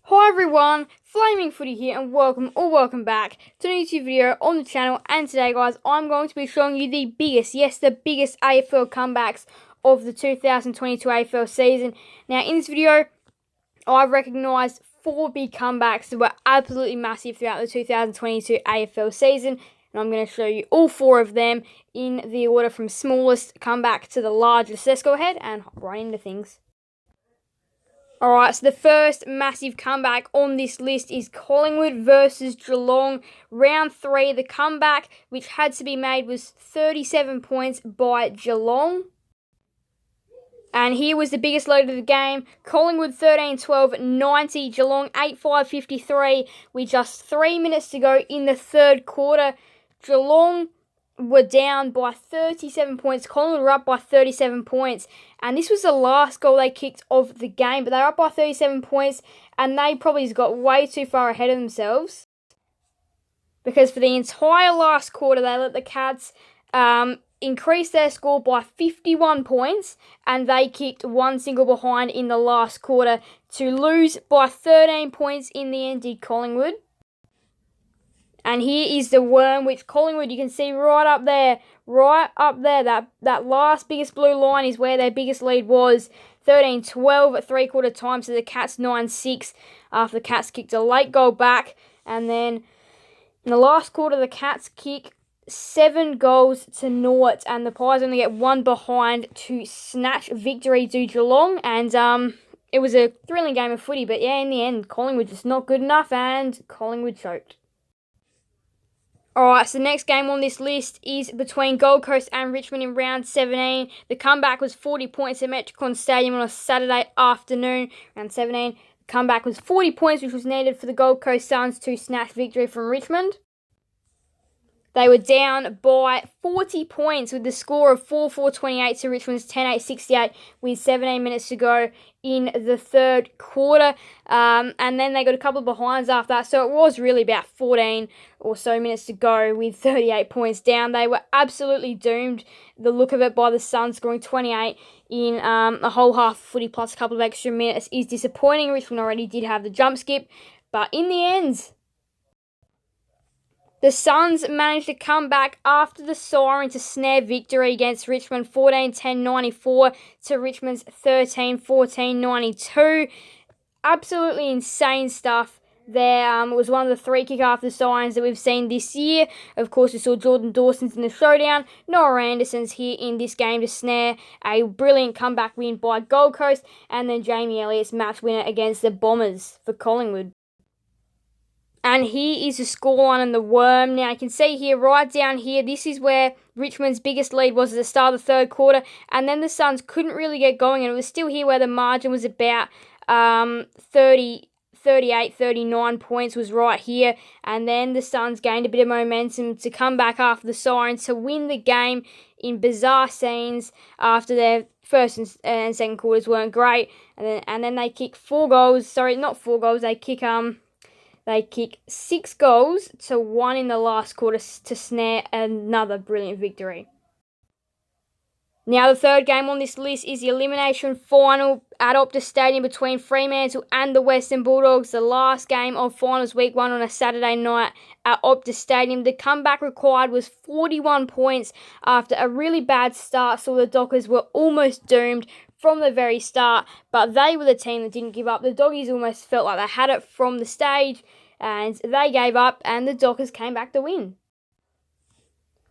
Hi everyone, Flaming Footy here and welcome back to a new YouTube video on the channel. And today guys, I'm going to be showing you the biggest AFL comebacks of the 2022 AFL season. Now in this video, I've recognised 4 big comebacks that were absolutely massive throughout the 2022 AFL season. And I'm going to show you all 4 of them in the order from smallest comeback to the largest. Let's go ahead and hop right into things. Alright, so the first massive comeback on this list is Collingwood versus Geelong. Round 3, the comeback which had to be made was 37 points by Geelong. And here was the biggest lead of the game. Collingwood 13-12, 90. Geelong 8-5, 53. With just 3 minutes to go in the third quarter. Geelong were down by 37 points. Collingwood were up by 37 points. And this was the last goal they kicked of the game. But they were up by 37 points. And they probably got way too far ahead of themselves. Because for the entire last quarter, they let the Cats increase their score by 51 points. And they kicked one single behind in the last quarter to lose by 13 points in the end, did Collingwood. And here is the worm, which Collingwood, you can see right up there, that last biggest blue line is where their biggest lead was. 13-12 at three-quarter time, so the Cats 9-6 after the Cats kicked a late goal back. And then in the last quarter, the Cats kick 7 goals to naught, and the Pies only get 1 behind to snatch victory to Geelong. And it was a thrilling game of footy, but yeah, in the end, Collingwood just not good enough, and Collingwood choked. Alright, so the next game on this list is between Gold Coast and Richmond in round 17. The comeback was 40 points at Metricon Stadium on a Saturday afternoon. Round 17, the comeback was 40 points, which was needed for the Gold Coast Suns to snatch victory from Richmond. They were down by 40 points with the score of 4-4-28 to Richmond's 10-8-68 with 17 minutes to go in the third quarter. And then they got a couple of behinds after that. So it was really about 14 or so minutes to go with 38 points down. They were absolutely doomed, the look of it, by the Suns scoring 28 in a whole half footy plus a couple of extra minutes. Is disappointing. Richmond already did have the jump skip. But in the end, the Suns managed to come back after the siren to snare victory against Richmond 14-10-94 to Richmond's 13-14-92. Absolutely insane stuff. There was one of the 3 kick after the sirens that we've seen this year. Of course, we saw Jordan Dawson's in the showdown. Noah Anderson's here in this game to snare a brilliant comeback win by Gold Coast. And then Jamie Elliott's match winner against the Bombers for Collingwood. And here is the scoreline and the worm. Now, you can see here, right down here, this is where Richmond's biggest lead was at the start of the third quarter. And then the Suns couldn't really get going. And it was still here where the margin was about 38, 39 points was right here. And then the Suns gained a bit of momentum to come back after the siren to win the game in bizarre scenes after their first and second quarters weren't great. And then they kick 4 goals. Sorry, not 4 goals. They kick 6 goals to 1 in the last quarter to snare another brilliant victory. Now the third game on this list is the elimination final at Optus Stadium between Fremantle and the Western Bulldogs. The last game of finals week 1 on a Saturday night at Optus Stadium. The comeback required was 41 points after a really bad start, so the Dockers were almost doomed from the very start, but they were the team that didn't give up. The Doggies almost felt like they had it from the stage, and they gave up, and the Dockers came back to win.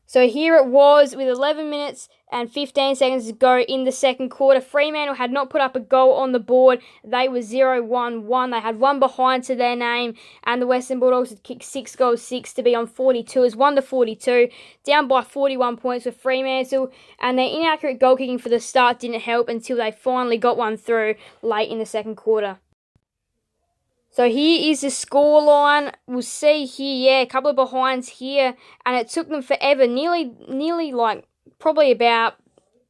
So here it was with 11 minutes and 15 seconds to go in the second quarter. Fremantle had not put up a goal on the board. They were 0-1-1. They had 1 behind to their name, and the Western Bulldogs had kicked 6 goals, 6 to be on 42. It was 1-42, down by 41 points with Fremantle, and their inaccurate goal kicking for the start didn't help until they finally got one through late in the second quarter. So here is the scoreline. We'll see here, a couple of behinds here, and it took them forever, nearly like probably about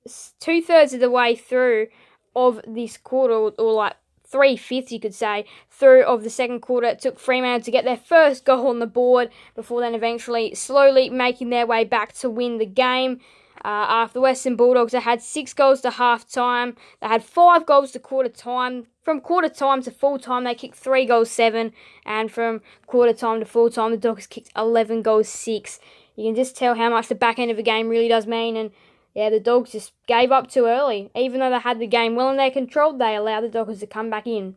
2/3 of the way through of this quarter, or like 3/5, you could say, through of the second quarter. It took Fremantle to get their first goal on the board before then eventually slowly making their way back to win the game. After the Western Bulldogs, they had 6 goals to half-time. They had 5 goals to quarter-time. From quarter-time to full-time, they kicked 3 goals, 7. And from quarter-time to full-time, the Dogs kicked 11 goals, 6. You can just tell how much the back end of the game really does mean. And, yeah, the Dogs just gave up too early. Even though they had the game well in their control, they allowed the Dogs to come back in.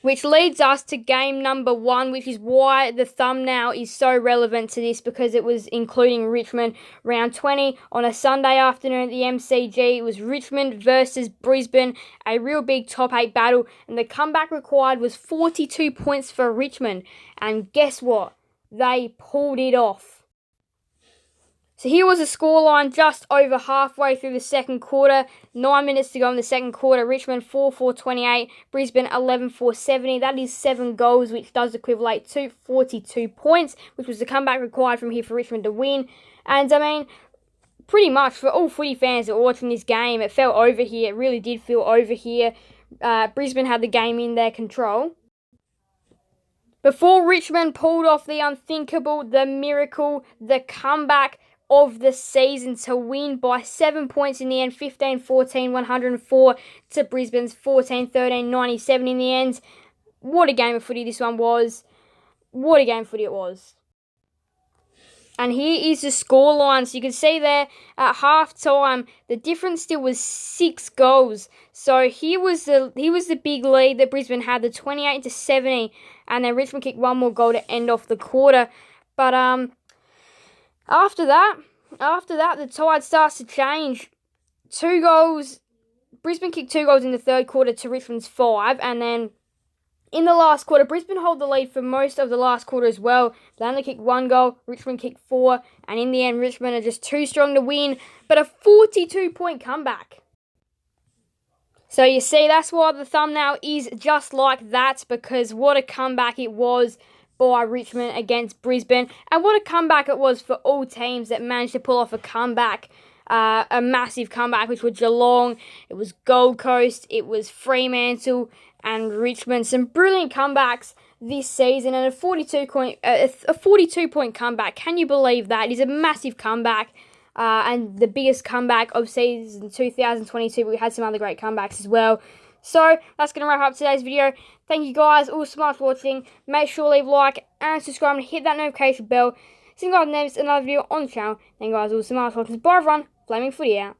Which leads us to game number 1, which is why the thumbnail is so relevant to this, because it was including Richmond. Round 20 on a Sunday afternoon at the MCG. It was Richmond versus Brisbane, a real big top 8 battle, and the comeback required was 42 points for Richmond. And guess what? They pulled it off. So here was the scoreline just over halfway through the second quarter. 9 minutes to go in the second quarter. Richmond 4-4-28. Brisbane 11-4-70. That is 7 goals, which does equivalent to 42 points, which was the comeback required from here for Richmond to win. And, I mean, pretty much for all footy fans that were watching this game, it felt over here. It really did feel over here. Brisbane had the game in their control. Before Richmond pulled off the unthinkable, the miracle, the comeback of the season to win by 7 points in the end, 15-14, 104 to Brisbane's 14-13, 97 in the end. What a game of footy this one was. What a game of footy it was. And here is the scoreline. So you can see there at half-time, the difference still was 6 goals. So here was the big lead that Brisbane had, the 28-70, and then Richmond kicked one more goal to end off the quarter. But After that, the tide starts to change. 2 goals. Brisbane kicked 2 goals in the third quarter to Richmond's 5. And then in the last quarter, Brisbane hold the lead for most of the last quarter as well. They only kicked 1 goal. Richmond kicked 4. And in the end, Richmond are just too strong to win. But a 42-point comeback. So you see, that's why the thumbnail is just like that. Because what a comeback it was by Richmond against Brisbane. And what a comeback it was for all teams that managed to pull off a comeback. A massive comeback, which was Geelong, it was Gold Coast, it was Fremantle and Richmond. Some brilliant comebacks this season, and a 42-point comeback. Can you believe that? It is a massive comeback. And the biggest comeback of season 2022. But we had some other great comebacks as well. So, that's going to wrap up today's video. Thank you guys all so much for watching. Make sure to leave a like and subscribe and hit that notification bell. See you guys next another video on the channel. Thank you guys all so much for watching. Bye everyone. Flaming Footy out.